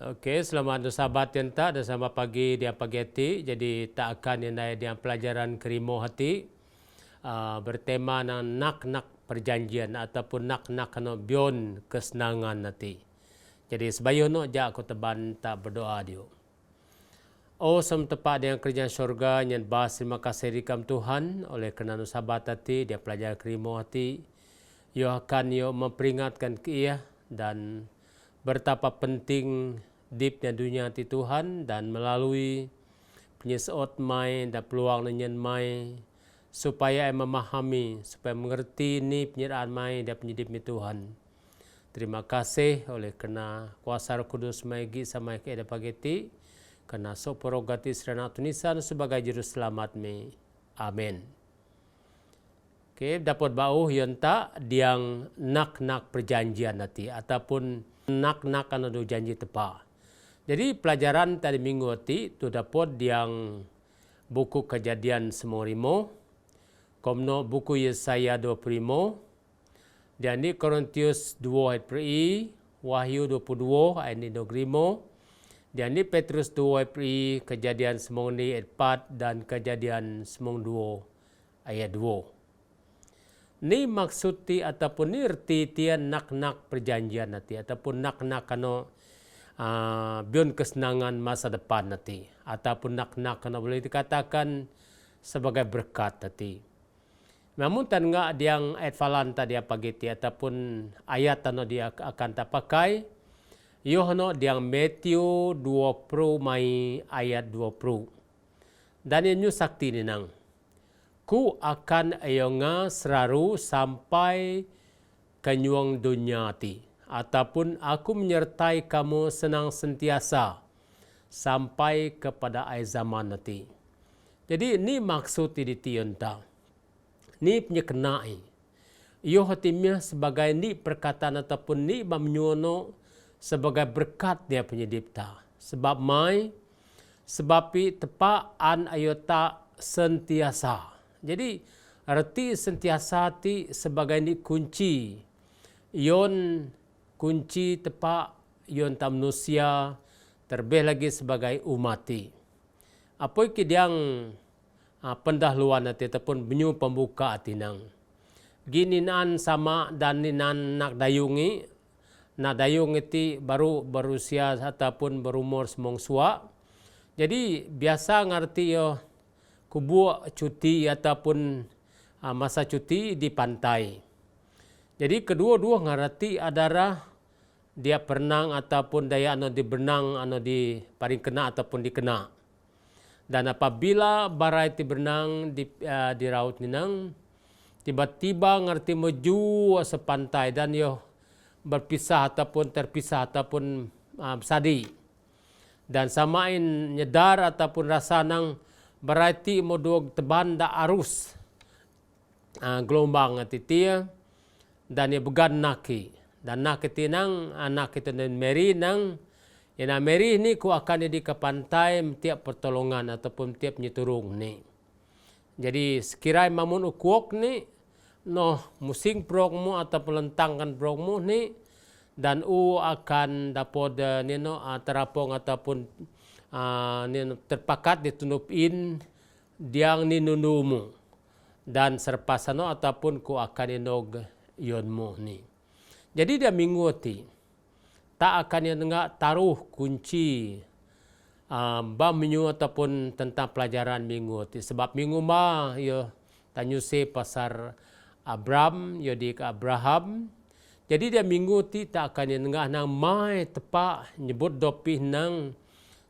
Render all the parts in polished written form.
Okey, selamat sahabat yang tak dan selamat pagi dia pagi hati. Jadi tak akan yang dia pelajaran kerimo hati bertema nak perjanjian ataupun nak kena bion kesenangan hati. Jadi sebayu no jak aku teban tak berdoa dia. Oh sem tepat dengan kerjaan syurga yang bahas terima kasih dikam Tuhan oleh kerana sahabat hati dia pelajar kerimo hati. Ia akan ia memperingatkan ke ia dan betapa penting dipnya dunia hati Tuhan dan melalui penyesuat mai dan peluang nenyen mai supaya memahami, supaya mengerti ni penyertaan mai dan penyedip Tuhan. Terima kasih oleh kerana kuasa Roh Kudus maigi sama ke ada pagiti kerana soporogati serana tunisan sebagai juru selamat mi. Amin. Okay, dapat bau yang tak diang nak perjanjian nanti ataupun nak anu janji tepa. Jadi pelajaran tadi minggu nanti tu dapat diang buku Kejadian semua rimo, komno buku Yesaya 25, dan ni Korintius 2 ayat pri, Wahyu 22 ayat ni dogrimo, dan ni Petrus 2 ayat pri, Kejadian semua ni ayat 4 dan Kejadian semua 2 ayat 2. Ni maksudti ataupun ni erti tian nak perjanjian nanti ataupun nak kano bion kesenangan masa depan nanti ataupun nak kano boleh dikatakan sebagai berkat nanti. Namun tan ngak diang ayat falan tadi pagiti ataupun ayat tano dia akan tak pakai Yohano diang Matthew 20 mai ayat 20. Dan ini sakti ni nang. Ku akan ayonga seraru sampai kenyuang dunia ti. Ataupun aku menyertai kamu senang sentiasa sampai kepada akhir zaman nanti. Jadi ini maksud di tiunta. Ini punya kenai. Iyo hatimnya sebagai ni perkataan ataupun ni mamnyuno sebagai berkat dia penyedipta. Sebab mai, sebapi tepaan ayota sentiasa. Jadi arti sentiasa ti sebagai ni kunci. Yon kunci tepak yon tam manusia terlebih lagi sebagai umati. Apa iki diang pendahuluan nanti ataupun benyu pembuka atinang. Gininan sama dan ninan nak dayungi. Nak dayung itu baru berusia ataupun berumur semong sua. Jadi biasa ngerti yo kubu cuti ataupun masa cuti di pantai. Jadi kedua-dua ngerti adalah dia berenang ataupun daya anu di berenang anu di paling kena ataupun dikena. Dan apabila barai ti berenang di raut ninang, tiba-tiba ngerti meju sepantai dan yo berpisah ataupun terpisah ataupun sadi. Dan samain nyedar ataupun rasa nang barai ti moduog teban da arus gelombang titia dan ia began naki. Dan nak ketinang anak kita dan Mary nang ina Mary ni ku akan jadi ke pantai tiap pertolongan ataupun tiap nyeturung ni. Jadi sekiranya mamun ukuok ni no musing progmu atau pelentangkan progmu ni dan akan dapat nino terapong ataupun nino terpakat ditunupin diang ninunumu dan serpasano ataupun ku akan inog yonmu ni. Jadi dia minggu ti tak akan yang enggak taruh kunci menyu ataupun tentang pelajaran minggu ti sebab minggu ma yo tanyuse pasar Abraham yo di ke Abraham. Jadi dia minggu ti tak akan yang enggak nang mai tepak nyebut dopih nang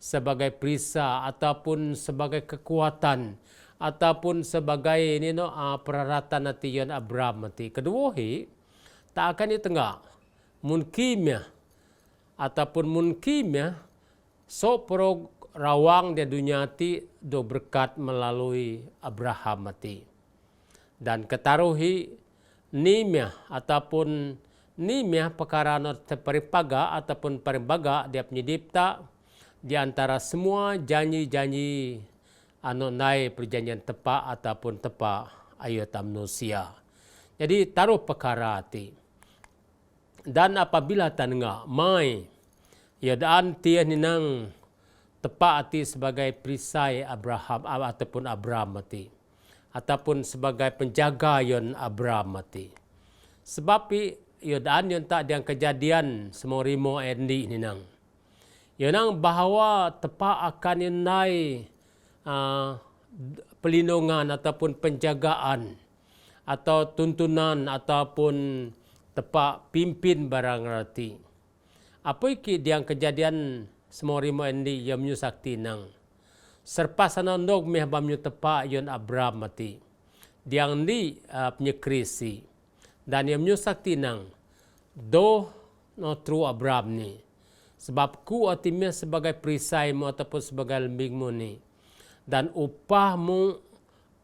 sebagai perisa ataupun sebagai kekuatan ataupun sebagai peraratan nanti yon Abraham nanti. Kedua tak akan ditengah munkimnya ataupun munkimnya so pro rawang di dunia ti do berkat melalui Abraham mati. Dan ketaruhi nimya ataupun nimya perkara no peripaga ataupun peribaga dia penyedipta di antara semua janji-janji anu nai perjanjian tepa ataupun tepa ayat manusia. Jadi taruh perkara ti. Dan apabila tanengah mai Ia daan tia ninang tepat ati sebagai perisai Abraham ataupun Abraham mati. Ataupun sebagai penjaga yon Abraham mati. Sebab ia daan yon tak yang kejadian semua rimo endi ninang. Yang bahawa tepat akan yon nai pelindungan ataupun penjagaan atau tuntunan ataupun tepat pimpin barang rati. Apa iki yang kejadian semua rimo endi yang menyusakti nang. Serpas anandog meh bamnyo tepat yon Abraham mati. Diang di penyekrisi. Dan yang menyusakti nang. Do no true Abraham ni. Sebab ku atimnya sebagai perisai mu ataupun sebagai lembing mu ni. Dan upahmu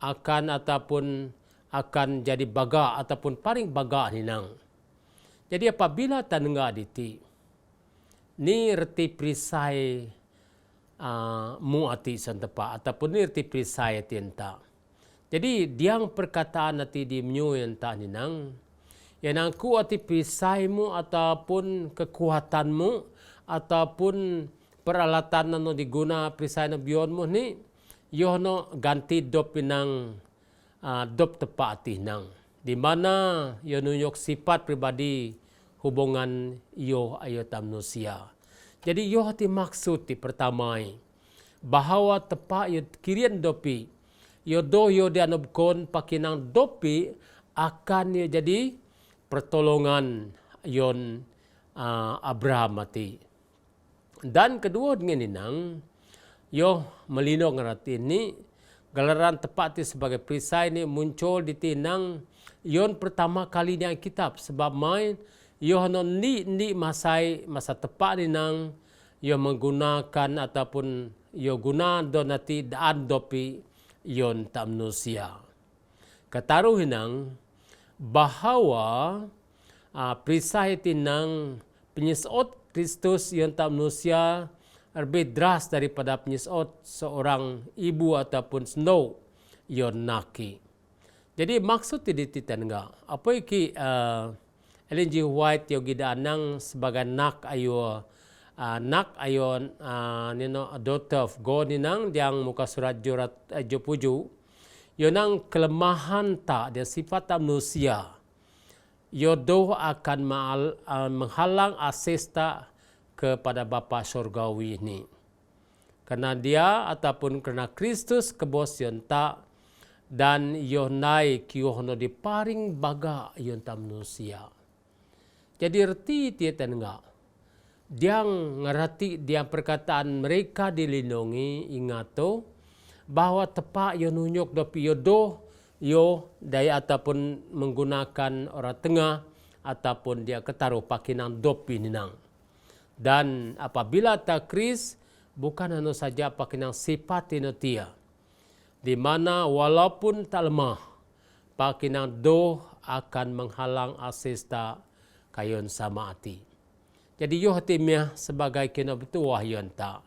akan ataupun akan jadi baga ataupun paling baga ni nang. Jadi apabila tanengga diti. Ni reti perisai mu ati santepa ataupun ni reti perisai ati enta. Jadi diang perkataan ati di mnyu enta ni nang. Yang aku ati perisai mu ataupun kekuatanmu ataupun peralatan no diguna perisai no bion mu ni. Yono ganti dop pinang dop tepa ati nang. Di mana yo nunjuk sifat pribadi hubungan yo ayo tam manusia. Jadi yo hati maksud ti pertamai bahawa tepa yo kirian dopi yo do yo dianobkon pakinang dopi akan yo jadi pertolongan yon Abraham mati. Dan kedua dengan inang yo melino ngerati ini galaran tepat ti sebagai perisai ni muncul di tinang yon pertama kali di kitab sebab main yo hanon ni masa tepat ni nang yo menggunakan ataupun yo guna donati daan dopi yon tak manusia. Kataruh nang bahawa perisai tinang penyesot Kristus yon tak manusia lebih deras daripada penyesot seorang ibu ataupun snow yon naki. Jadi maksud tidak enggak. Apa iki Ellen G. White yung gidaanang sebagai nak ayo a daughter of God ninang diang muka surat jurat jupuju yonang kelemahan tak dia sifat tak manusia yodoh akan menghalang akses tak kepada Bapa Surgawi ini karena dia ataupun karena Kristus kebos yon tak dan yon naik yohono di paring baga yon tak manusia. Jadi reti tiada enggak. Dia ngerti dia perkataan mereka dilindungi ingato bahawa tepat yo nunjuk dopi yo do yo daya ataupun menggunakan orang tengah ataupun dia ketaruh pakinan dopi ninang. Dan apabila tak kris bukan hanya saja pakinan sifat inotia. Di mana walaupun tak lemah pakinan do akan menghalang akses tak kayon sama ati. Jadi yo hatimnya sebagai kena betuah yon ta.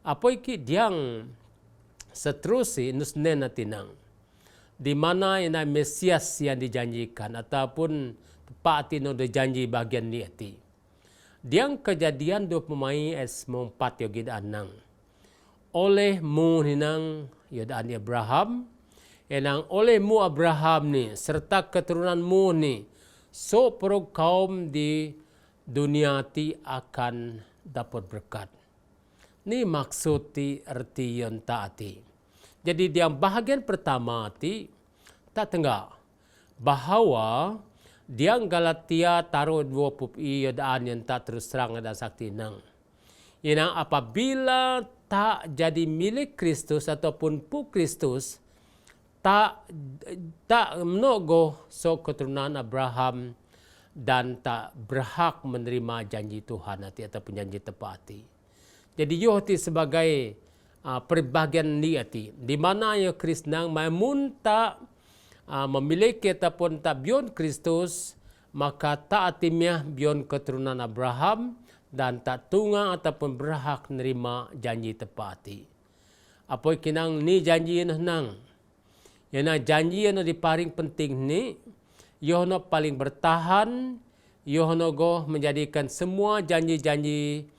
Apa iki diang seterusi nusnen natinang. Di mana ina Mesias yang dijanjikan ataupun tepat ati no dijanji bagian ni ati. Diang kejadian 2 pemain es 4 yo gidanang. Oleh mu hinang yodaan Abraham, enang oleh mu Abraham ni serta keturunan mu ni so perog kaum di dunia ti akan dapat berkat. Ni maksud ti erti yon taati. Jadi yang bahagian pertama ti tak tenggak bahawa diang Galatia taruh 20 yodaan yang tak terus terang ada sakti nang. Yang apabila tak jadi milik Kristus ataupun pu Kristus tak menogo so keturunan Abraham dan tak berhak menerima janji Tuhan hati ataupun janji tepati. Jadi yo hati sebagai perbahagian ni hati di mana yo Krisnang mamun tak memiliki ataupun tak bion Kristus maka tak atimnya bion keturunan Abraham dan tak tunggang ataupun berhak menerima janji tepati. Apa kinang ni janji nang yang janji yang di paling penting ni, yono paling bertahan, yono go menjadikan semua janji-janji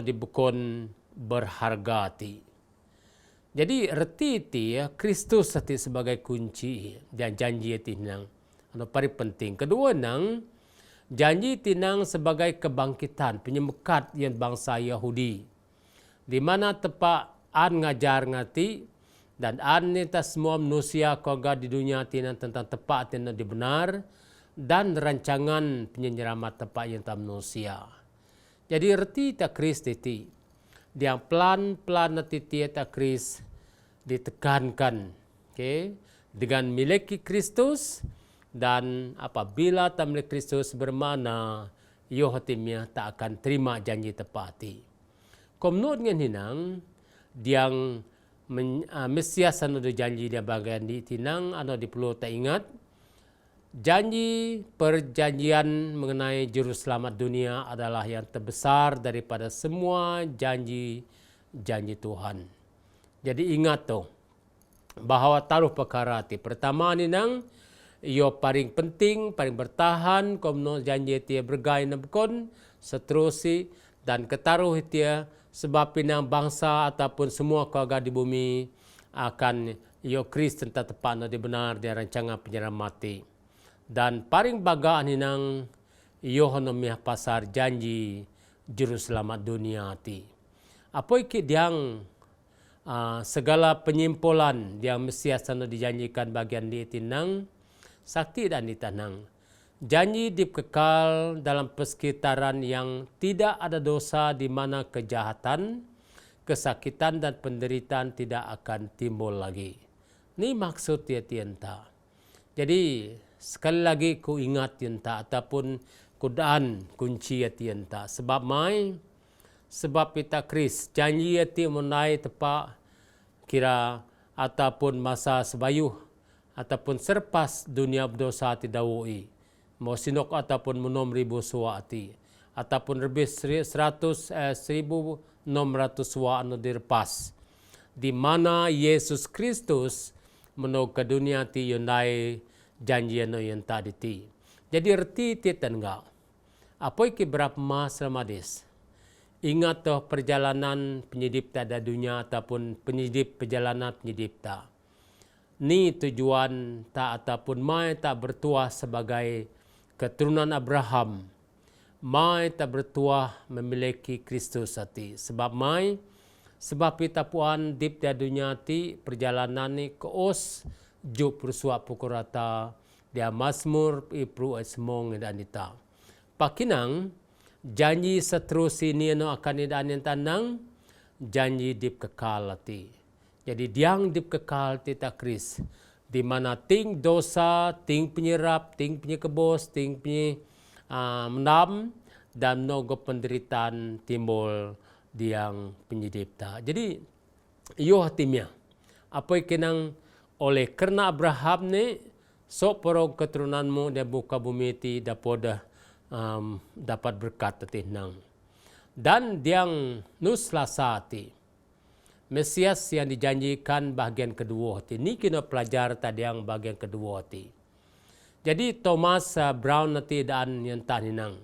dibukon berharga ti. Jadi reti ti Kristus ti sebagai kunci dan janji tinang paling penting. Kedua nang janji tinang sebagai kebangkitan penyemekat yang bangsa Yahudi, di mana tepat an ngajar ngati dan an nita semua manusia koga di dunia tinang tentang tepat tinang dibenar dan rancangan penyelamat tepat yang tak manusia. Jadi reti tak Kristus ti yang pelan-pelan nanti tak Kristus ditekankan, dengan miliki Kristus. Dan apabila tak milik Kristus bermakna Yohatimnya tak akan terima janji tepati. Komnot dengan hinang diang Mesias janji dia bagian di tinang perlu tak ingat janji perjanjian mengenai juru selamat dunia adalah yang terbesar daripada semua janji Tuhan. Jadi ingat tu bahawa taruh perkara ti pertama ni nang ia paling penting, paling bertahan, komno janji dia bergai nebkon, seterusi dan ketaruh dia sebab pinang bangsa ataupun semua keluarga di bumi akan ia Kristen tak tepat di benar dia rancangan penyelamati. Dan paling baga ni nang ia honomiah pasar janji juru selamat dunia ti. Apa iki diang segala penyimpulan yang Mesias dijanjikan bagian di tinang sakti dan ditanang. Janji dikekal dalam persekitaran yang tidak ada dosa di mana kejahatan, kesakitan dan penderitaan tidak akan timbul lagi. Ini maksud dia tienta. Jadi sekali lagi ku ingat tienta ataupun kudaan kunci ya tienta. Sebab kita Kris janji ya ti menai tepat kira ataupun masa sebayuh ataupun serpas dunia berdosa ti dawui. Mau sinok ataupun menom ribu suwa ti. Ataupun lebih 1,600 suwa direpas. Di mana Yesus Kristus menog ke dunia ti yunai janji yang tadi ti. Jadi reti ti tenga. Apa iki berapa mas ramadis? Ingat toh perjalanan penyidipta da dunia ataupun perjalanan penyidipta. Ni tujuan tak ataupun mai tak bertuah sebagai keturunan Abraham. Mai tak bertuah memiliki Kristus hati. Sebab kita puan dip dia dunia ti perjalanan ni keos juk persuap pukurata dia Mazmur ipru esmong dan ita. Pakinang janji seterus ini akan idan yang tanang janji dip kekal hati. Jadi diang dip kekal tita Kris, di mana ting dosa, ting penyerap, ting penyekebos, ting menam dan nogo penderitaan timbul diang penyidipta. Jadi iyo hatimnya, apa ikinang oleh karena Abraham ni sok porog keturunanmu dia buka bumi ti dapat dapat berkat tetinang. Dan diang nuslasati Mesias yang dijanjikan bahagian kedua hati. Ini kena pelajar tadi yang bahagian kedua hati. Jadi Thomas Brown nanti dan yang taninang.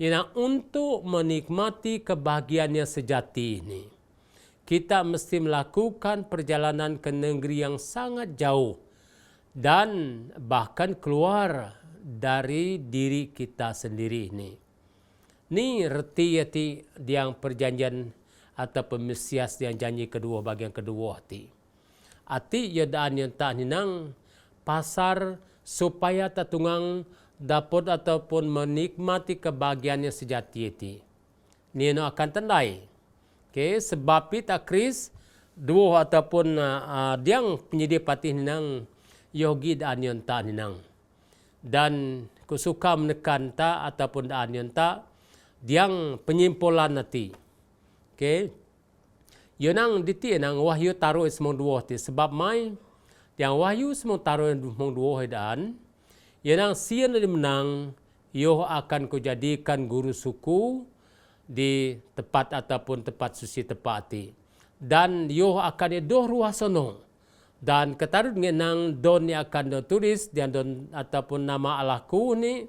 Yang untuk menikmati kebahagiaan yang sejati ini, kita mesti melakukan perjalanan ke negeri yang sangat jauh dan bahkan keluar dari diri kita sendiri ini. Ini reti yang perjanjian atau Mesias yang janji kedua bagian kedua hati. Hati yadaan yang tak ninang pasar supaya tatungang dapat ataupun menikmati kebahagiaan yang sejati itu. Ini akan tandai. Sebab kita Kris dua ataupun diang penyedih patih ninang yogi daan yang tak ninang. Dan kusuka menekan tak ataupun daan yang tak diang penyimpulan hati. Yunang diti nang wahyu taruh semua dua ti sebab mai yang wahyu semua taruh semua dua dan yunang sian di menang yo akan kujadikan guru suku di tempat ataupun tempat suci tepati dan yo akan doh ruah sono dan ketarut ngenang don yang akan tulis dan don ataupun nama Allahku ni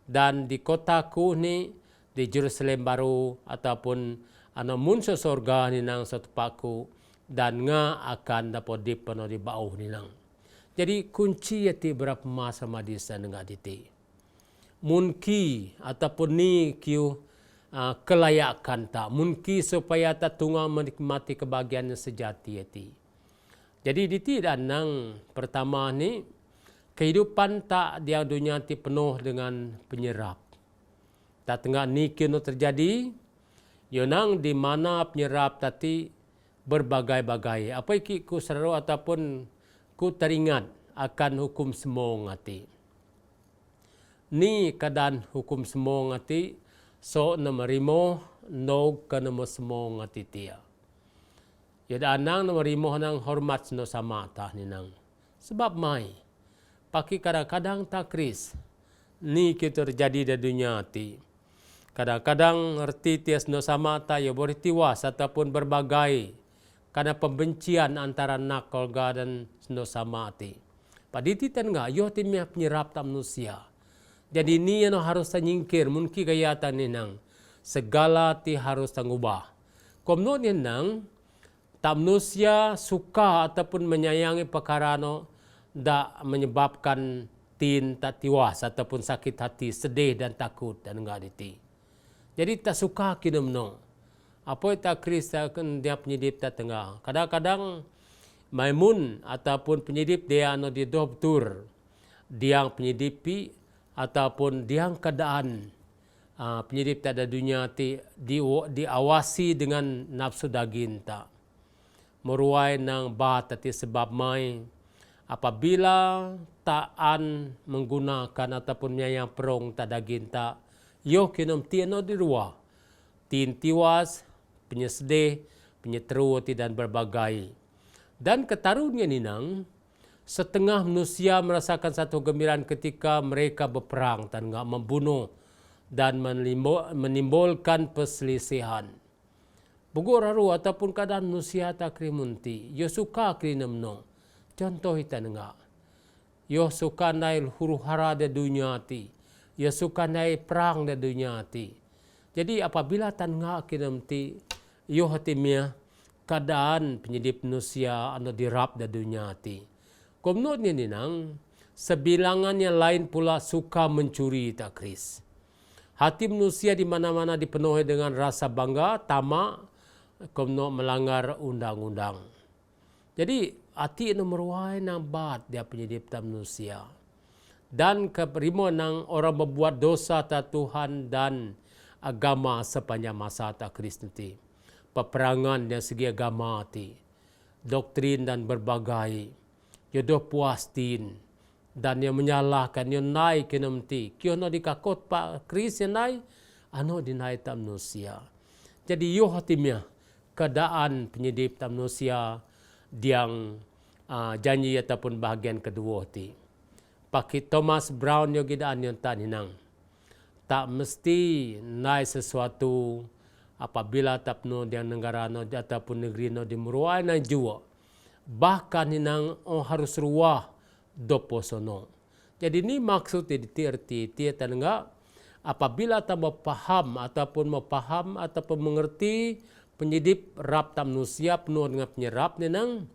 dan di kotaku ni di Jerusalem baru ataupun mun sa sorga ninang sa tupaku dan nga akan dapat dipenuh di bawah ninang. Jadi kunci yati berapa masa madisa nga diti. Munki ataupun ni kiu kelayakan tak. Munki supaya tak tunggal menikmati kebahagiaan yang sejati yati. Jadi diti dan nang pertama ni kehidupan tak di dunia ti penuh dengan penyerap. Tak tengah ni kino terjadi, yonang di mana penyerap tadi berbagai-bagai. Apa iki ku seru ataupun ku teringat akan hukum semong ati. Ni keadaan hukum semong ati so namarimo no kanamo semong ati tia. Yada anang namarimo nang hormat no sama tah ninang. Sebab mai paki kadang-kadang takris ni kita terjadi di dunia ati. Kadang-kadang erti tias no sama ta ya boleh tiwas ataupun berbagai karena pembencian antara nak kolga dan no sama ti. Paditi tan nga yo timnya penyerap tam manusia. Jadi ni yang harus nyingkir mungkin gayatan ninang segala ti harus tangubah. Komno ninang tam manusia suka ataupun menyayangi perkara no da menyebabkan tin tak tiwas ataupun sakit hati, sedih dan takut dan enggak diti. Jadi tak suka kinamno. Apa tak Krista kan dia penyedip tak tengah. Kadang-kadang Maimun ataupun penyedip dia no di doktor dia penyedipi ataupun dia keadaan penyedip tak ada dunia ti diawasi dengan nafsu daging tak. Meruai nang bat tati sebab mai apabila taan menggunakan ataupun yang perong tak daging tak yo kinom tiano di ruah tin tiwas penyesedih penyeteru dan berbagai dan ketarunnya ninang setengah manusia merasakan satu gembiraan ketika mereka berperang dan enggak membunuh dan menimbulkan perselisihan. Buguraru ataupun keadaan manusia tak krimunti yo suka krinemno. Contoh kita enggak. Yo suka nail huru hara di dunia ti. Yo suka nail perang di dunia ti. Jadi apabila tan enggak krinemti yo hatimnya keadaan penyedip manusia anu dirap di dunia ti. Komno ni ninang sebilangannya lain pula suka mencuri tak Kris. Hati manusia di mana-mana dipenuhi dengan rasa bangga, tamak, komno melanggar undang-undang. Jadi hati nomor wai nang bat dia penyedip manusia. Dan keprimo nang orang membuat dosa tak Tuhan dan agama sepanjang masa tak Kristi. Peperangan dari segi agama ti, doktrin dan berbagai, yodoh puastin dan yang menyalahkan yang naik kenamti, kyo no dikakot pak Kris yang naik, ano dinaik tam manusia. Jadi yo hatimnya keadaan penyedip tam manusia yang janji ataupun bahagian kedua ti. Pakai Thomas Brown yo gidaan yang taninang. Tak mesti naik sesuatu apabila tapno dia negara no ataupun negeri no dimuruai na jua. Bahkan ninang harus ruah doposono. Jadi ni maksud diterti dia tanengga apabila tak paham ataupun mengerti penyedip rap tam manusia penuh dengan penyerap ninang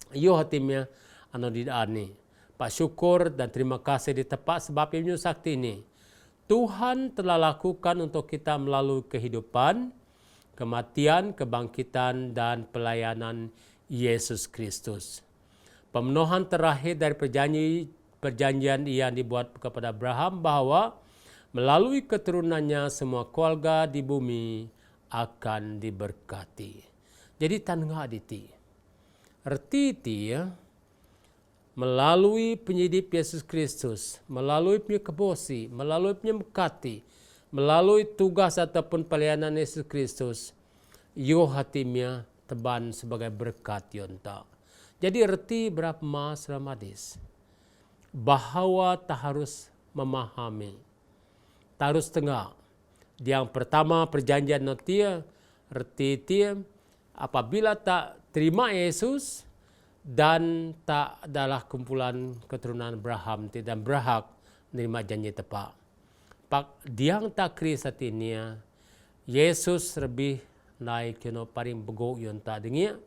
yo hatimnya anu didani. Pak syukur dan terima kasih di tepat sebab ilmu sakti ini. Tuhan telah lakukan untuk kita melalui kehidupan, kematian, kebangkitan dan pelayanan Yesus Kristus. Pemenuhan terakhir dari perjanjian yang dibuat kepada Abraham bahwa melalui keturunannya semua keluarga di bumi akan diberkati. Jadi tangga diti. Erti ya. Melalui penyedip Yesus Kristus, melalui punya kebosi, melalui punya mekati, melalui tugas ataupun pelayanan Yesus Kristus, yo hatimnya teban sebagai berkat yonta. Jadi erti berapa mas ramadis, bahwa tak harus memahami, tak harus tengah. Yang pertama perjanjian notia, erti dia apabila tak terima Yesus, dan tak adalah kumpulan keturunan Abraham dan berhak menerima janji tepat. Pak diang tak Kristus ini Yesus lebih naik kino paring bego yon ta dengia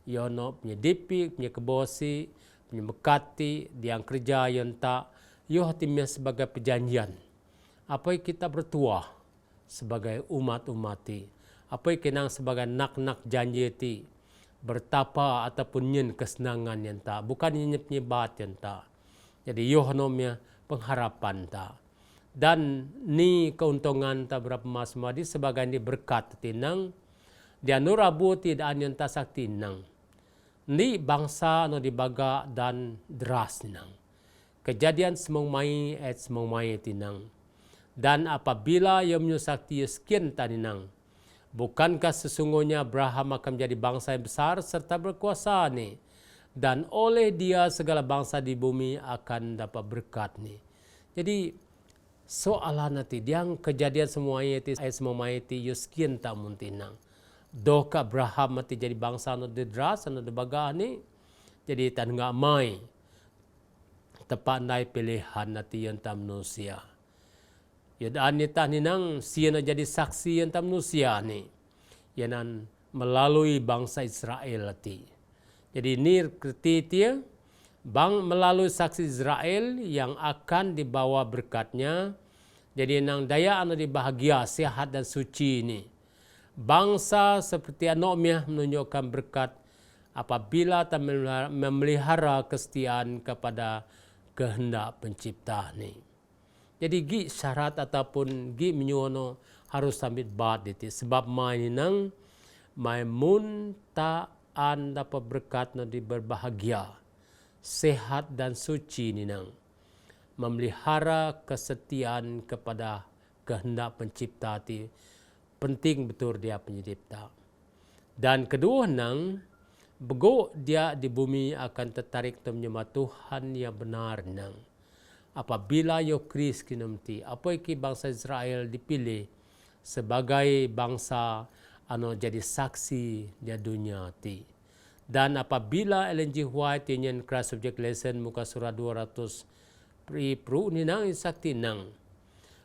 yono punya dipi punya kebosi punya bekati diang kerja yon ta yo hatimnya sebagai perjanjian apa yang kita bertuah sebagai umat-umati apa yang kenang sebagai nak-nak janji ti bertapa ataupun nyen kesenangan yang ta bukan nyep nyebat yang ta jadi yo hanomnya pengharapan ta dan ni keuntungan ta berapa mas madi sebagai ni berkat tinang dia nurabu tidak anyon ta sakti nang ni bangsa no dibaga dan deras tinang kejadian semong mai semong mai tinang dan apabila ia menyusakti sekian taninang bukankah sesungguhnya Abraham akan menjadi bangsa yang besar serta berkuasa ni dan oleh dia segala bangsa di bumi akan dapat berkat ni jadi soalan nanti yang kejadian semuanya itu semua itu yuskin tak muntinang doh ka Abraham mati jadi bangsa no dedras no debaga ni jadi tan nggak mai tepat nai pilihan nanti yang tam manusia yadaan ni tah ninang siana jadi saksi yang tam manusia ni yanan melalui bangsa Israel nanti jadi ni kriteria bang melalui saksi Israel yang akan dibawa berkatnya. Jadi nang daya anu dibahagia, sehat dan suci ini. Bangsa seperti anomia menunjukkan berkat apabila tak memelihara kesetiaan kepada kehendak pencipta ini. Jadi gi syarat ataupun gi menyuono harus sambil bad itu. Sebab main nang maimun tak anda berkat no di berbahagia. Sehat dan suci ni nang memelihara kesetiaan kepada kehendak pencipta ti penting betul dia pencipta dan kedua nang bego dia di bumi akan tertarik untuk menyembah Tuhan yang benar nang apabila yo Kris kinumti apa iki bangsa Israel dipilih sebagai bangsa anu jadi saksi di dunia ti. Dan apabila Ellen G. White yang keras subject lesson muka surat 200 Pru ni nang sakti nang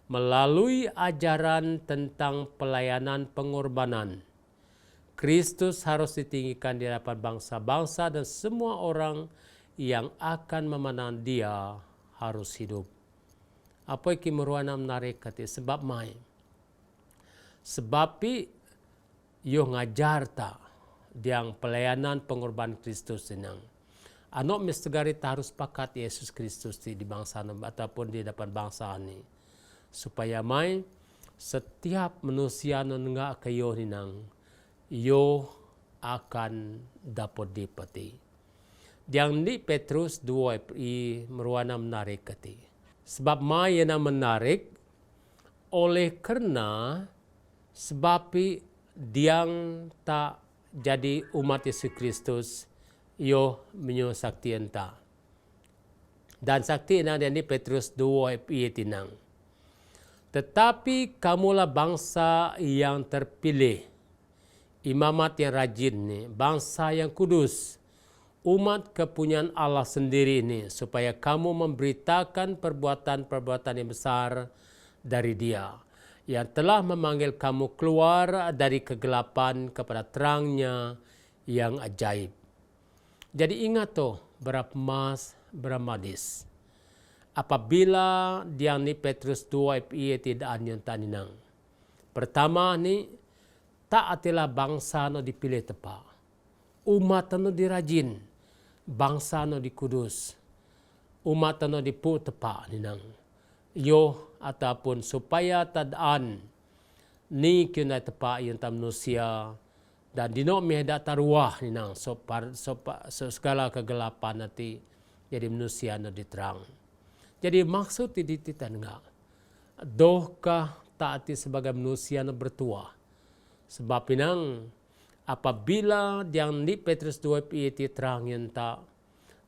melalui ajaran tentang pelayanan pengorbanan Kristus harus ditinggikan di hadapan bangsa-bangsa dan semua orang yang akan memandang dia harus hidup. Apa yang meruana menarik kata sebab mai sebab yo ngajar ta yang pelayanan pengorbanan Kristus senang. Anak mestegari harus pakat Yesus Kristus di bangsa ataupun di depan bangsa ini. Supaya mai setiap manusia nengak kayo ninang, yo akan dapat dipati. Yang di Petrus 2 meruana menarik kati. Sebab mai yang menarik oleh kerana sebab diang tak jadi umat Yesus Kristus yo menyo sakti enta dan sakti na di Petrus 2 tinang tetapi kamulah bangsa yang terpilih imamat yang rajin ni bangsa yang kudus umat kepunyaan Allah sendiri ni supaya kamu memberitakan perbuatan-perbuatan yang besar dari Dia yang telah memanggil kamu keluar dari kegelapan kepada terangnya yang ajaib. Jadi ingat berapa mas, berapa madis. Apabila dia ni Petrus 2 tidak anyon taninang. Pertama ni, tak atilah bangsa no dipilih tepat. Umat no dirajin, bangsa no dikudus. Umat no dipu tepat ninang. Yo ataupun supaya tadaan ni kena tepat yang tam manusia dan dino mehda taruah ni nang so segala kegelapan nanti jadi manusia no diterang. Jadi maksud tititan enggak dohkah taati sebagai manusia no bertuah sebab pinang apabila yang di Petrus 2 terang yang tak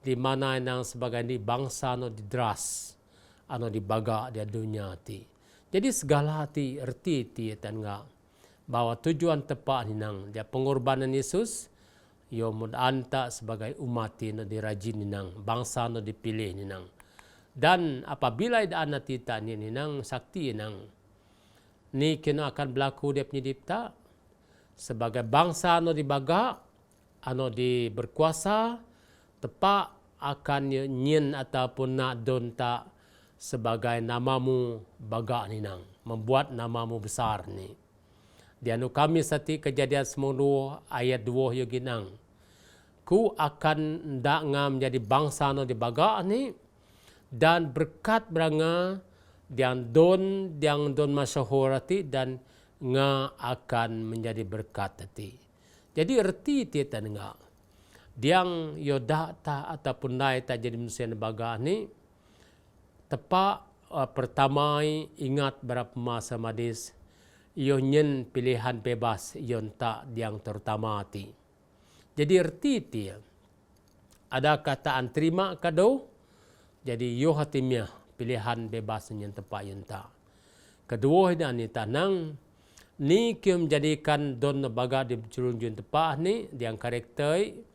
di mana nang sebagai di bangsa no didras ano dibaga di dunia ti. Jadi segala hati erti ti tangga bahwa tujuan tepat ninang dia pengorbanan Yesus yo mud anta sebagai umat no dirajin ninang bangsa no dipilih ninang. Dan apabila ada anak tita ninang sakti ninang ni kena akan berlaku dia penyidipta sebagai bangsa anu dibaga, anu di berkuasa, tepak akan nyin ataupun nak don tak sebagai namamu baga ninang, membuat namamu besar ni. Di anu kami sati Kejadian 10 ayat 2 yo ginang. Ku akan ndak ngam menjadi bangsa anu dibaga ni, dan berkat beranga diang don masyhur hati dan nga akan menjadi berkat hati. Jadi erti tiada nga. Diang yoda ta ataupun nai tak jadi manusia nebaga ni, tepak pertama ingat berapa masa madis iyo nyen pilihan bebas yon tak diang terutama ti. Jadi erti dia ada kataan terima kado, jadi yo hatimnya pilihan bebas nyen tepak yon tak. Kedua ini tanang ni kim menjadikan don nebaga di curun-curun tepak ni diang karakter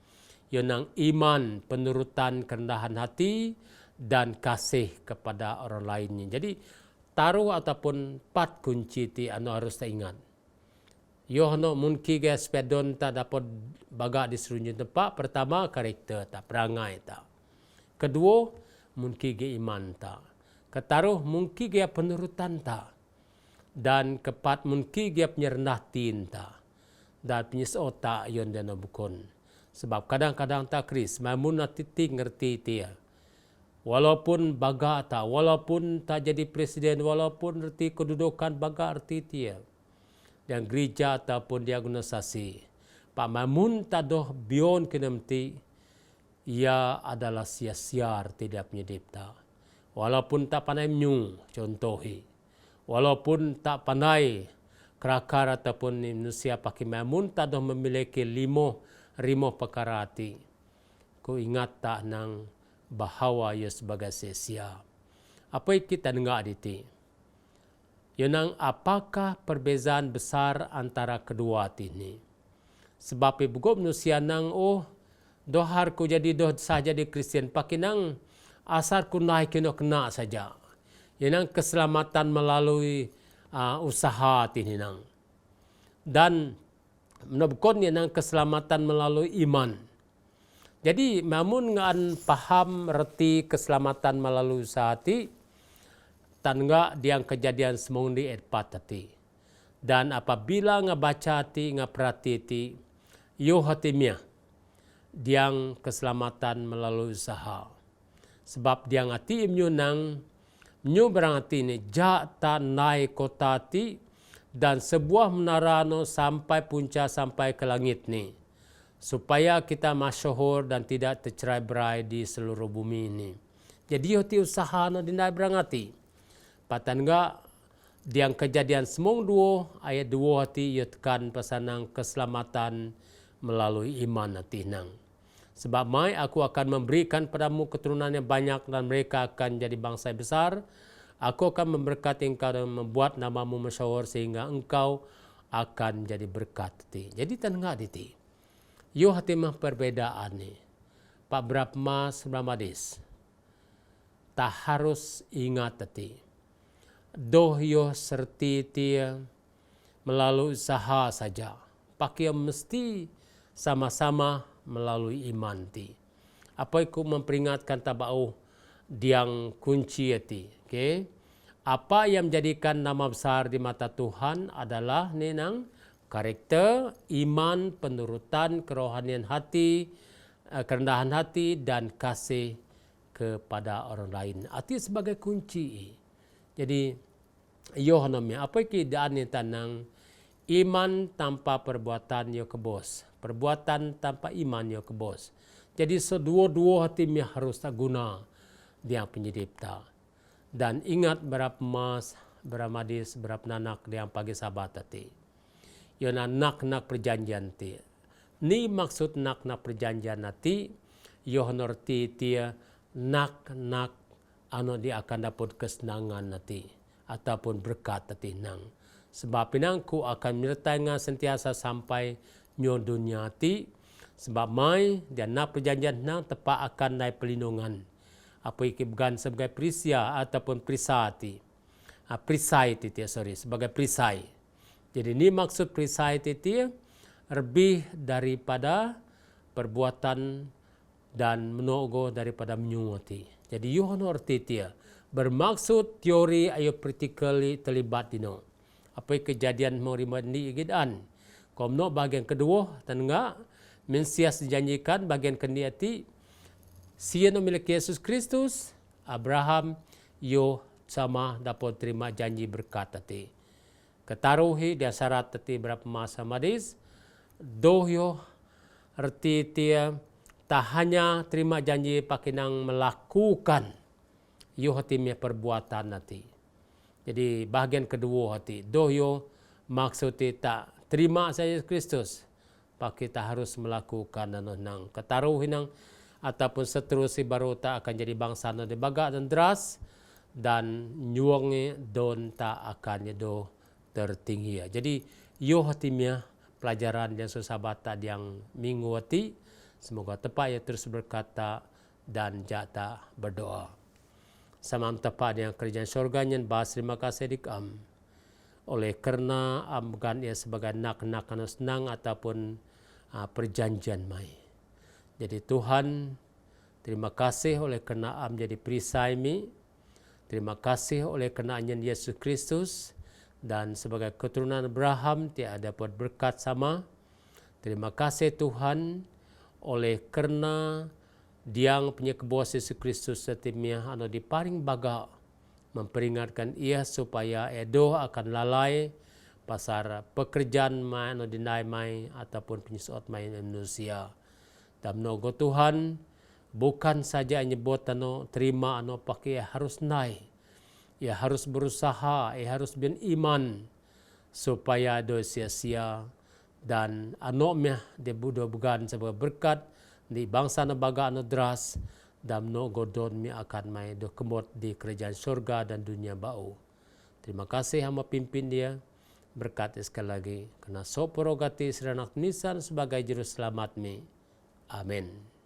yang iman, penurutan, kerendahan hati dan kasih kepada orang lainnya. Jadi taruh ataupun 4 kunci ti anu harus tak ingat. Yo no mungkin ke sepedon tak dapat baga di serunjun tempat. Pertama karakter tak, perangai tak. Kedua mungkin ke iman tak. Ketaruh mungkin ke penurutan tak. Dan keempat mungkin ke penyerendah tin tak. Dan penyesal tak yon dan bukun. Sebab kadang-kadang tak kris, mamun titi ngerti dia. Walaupun baga tak, walaupun tak jadi presiden, walaupun ngerti kedudukan baga erti dia. Dan gereja ataupun di organisasi. Pak mamun tak doh bion kenemti, ia adalah sia-sia tidak menyedip tak. Walaupun tak pandai menyu, contohi. Walaupun tak pandai kerakar ataupun manusia pakai mamun tak doh memiliki rimo perkara hati. Ku ingat tak nang bahawa ia sebagai sia-sia. Apa yang kita dengar diti? Yang apakah perbezaan besar antara kedua hati ini? Sebab ibu manusia nang dohar ku jadi doh sah jadi Kristian pakai nang asar ku naik kena saja. Yang keselamatan melalui usaha hati ini nang. Dan menabukon yang keselamatan melalui iman. Jadi namun ngan paham reti keselamatan melalui usaha hati, tangga diang kejadian semung di etpat hati. Dan apabila ngabaca hati, ngaperhati hati, yo hatimnya diang keselamatan melalui usaha. Sebab diang hati imnyo nang nyo berangati ni jata naik kota hati dan sebuah menara no sampai punca sampai ke langit ni. Supaya kita masyhur dan tidak tercerai-berai di seluruh bumi ini. Jadi hati usaha no dinai berangati. Patan enggak diang kejadian semung 2 ayat 2 hati yutkan pesanang keselamatan melalui iman hati nang. Sebab mai aku akan memberikan padamu keturunan yang banyak dan mereka akan jadi bangsa besar. Aku akan memberkati engkau dan membuat namamu masyhur sehingga engkau akan jadi berkat. Jadi tengah diti. Yo hati mah perbedaan ni. Pak Brahma Bramadis. Tak harus ingat hati. Doh yo serti tia melalui usaha saja. Pakai mesti sama-sama melalui iman ti. Apa aku memperingatkan tabau diang kunci hati. Okay? Apa yang menjadikan nama besar di mata Tuhan adalah nenang karakter, iman, penurutan, kerohanian hati, kerendahan hati dan kasih kepada orang lain. Hati sebagai kunci. Jadi Yohanemnya apa keadaan tanang iman tanpa perbuatan yo kebos, perbuatan tanpa iman yo kebos. Jadi sedua-dua hati mi harus tak guna dia penyedipta. Dan ingat berapa mas, berapa madis, berapa nanak dia pagi sabat hati. Yo nak perjanjian ti. Ni maksud nak perjanjian hati. Yo honorti dia nak anu dia akan dapat kesenangan hati ataupun berkat hati nang. Sebab pinangku akan menyertai nga sentiasa sampai nyo dunia hati. Sebab mai dia nak perjanjian nang tepat akan naik pelindungan. Apa ikibukan sebagai prisia ataupun prisati. Prisai ti sebagai prisai. Jadi ni maksud perisai titi lebih daripada perbuatan dan menogo daripada menyuati. Jadi yohano arti dia bermaksud teori ayo praktikali terlibat dino. Apa kejadian menerima ni gidan. Komno bagian kedua tengah Mesias dijanjikan bagian keniati sia memiliki Yesus Kristus, Abraham yo sama dapat terima janji berkat tadi. Ketaruhi dia syarat tadi berapa masa madis, doh yo arti dia tak hanya terima janji pakinang melakukan yo hati me perbuatan nanti. Jadi bahagian kedua hati, doh yo maksudnya tak terima saya Yesus Kristus, pak kita harus melakukan nang ketaruhi nang ataupun seterusnya baru tak akan jadi bangsa no debaga dan deras dan nyuangi don tak akan do tertinggi. Jadi yo hatimnya pelajaran yang sahabat yang minggu hati semoga tepat ya terus berkata dan jata berdoa. Sama tepat yang kerjaan surganya bahas terima kasih dikam oleh kerana amkan ia sebagai nak-nak senang ataupun perjanjian mai. Jadi Tuhan, terima kasih oleh kerana menjadi perisai mi. Terima kasih oleh kerana Yesus Kristus dan sebagai keturunan Abraham tiada dapat berkat sama. Terima kasih Tuhan oleh kerana diang punya kebuas Yesus Kristus setimnya anu diparing baga memperingatkan ia supaya edoh akan lalai pasar pekerjaan mai anu dinai mai ataupun penyusuat mai manusia. Dan nogo Tuhan bukan saja nyebut anu terima anu pakai harus naik. Ia harus berusaha, ia harus beriman supaya do sia-sia dan anoknya debudo bukan sebagai berkat di bangsa nabaga anu deras dan nogo don mi akan mai do kemot di kerajaan surga dan dunia bau. Terima kasih hamba pimpin dia berkat sekali lagi kena soporogati seranak nisan sebagai juru selamat mi. Amin.